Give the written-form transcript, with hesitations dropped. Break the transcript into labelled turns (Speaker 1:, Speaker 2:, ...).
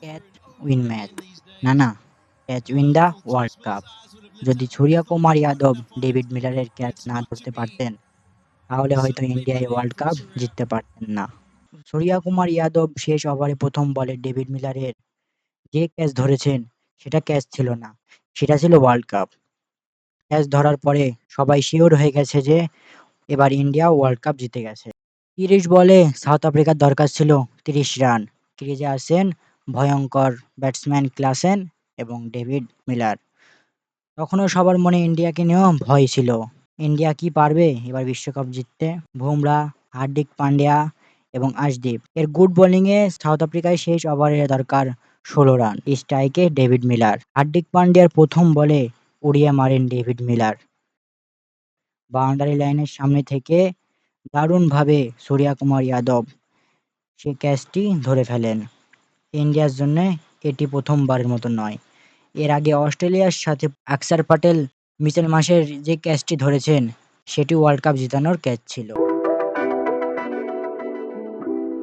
Speaker 1: Catch win match, না, catch win the world cup. যদি Suryakumar Yadav David মিলারের catch না ধরতে পারতেন, তাহলে হয়তো ইন্ডিয়া এই ওয়ার্ল্ড কাপ জিততে পারতেন না। সূর্যকুমার যাদব শেষ ওভারে প্রথম বলে ডেভিড মিলারের যে ক্যাচ ধরেছেন, সেটা ক্যাচ ছিল না, সেটা ছিল ওয়ার্ল্ড কাপ। ক্যাচ ধরার পরে সবাই শিওর হয়ে গেছে যে এবার ইন্ডিয়া ওয়ার্ল্ড কাপ জিতে গেছে। ৩০ বলে সাউথ আফ্রিকার দরকার ছিল ৩০ রান। ক্রিজে আসেন ভয়ঙ্কর ব্যাটসম্যান ক্লাসেন এবং ডেভিড মিলার। তখনও সবার মনে ইন্ডিয়াকে নিয়েও ভয় ছিল। ইন্ডিয়া কি পারবে এবার বিশ্বকাপ জিততে? বুমরা, হার্দিক পান্ডিয়া এবং আশদীপ এর গুড বোলিংয়ে সাউথ আফ্রিকায় শেষ ওভারে দরকার ১৬ রান। স্ট্রাইকে ডেভিড মিলার। হার্দিক পান্ডিয়ার প্রথম বলে উড়িয়ে মারেন ডেভিড মিলার। বাউন্ডারি লাইনের সামনে থেকে দারুণভাবে সূর্যকুমার যাদব সে ক্যাচটি ধরে ফেলেন। ইন্ডিয়ার জন্য এটি প্রথমবারের মতো নয়। এর আগে অস্ট্রেলিয়ার সাথে অক্ষর প্যাটেল মিচেল মার্শের যে ক্যাচটি ধরেছেন, সেটি ওয়ার্ল্ড কাপ জেতানোর ক্যাচ ছিল।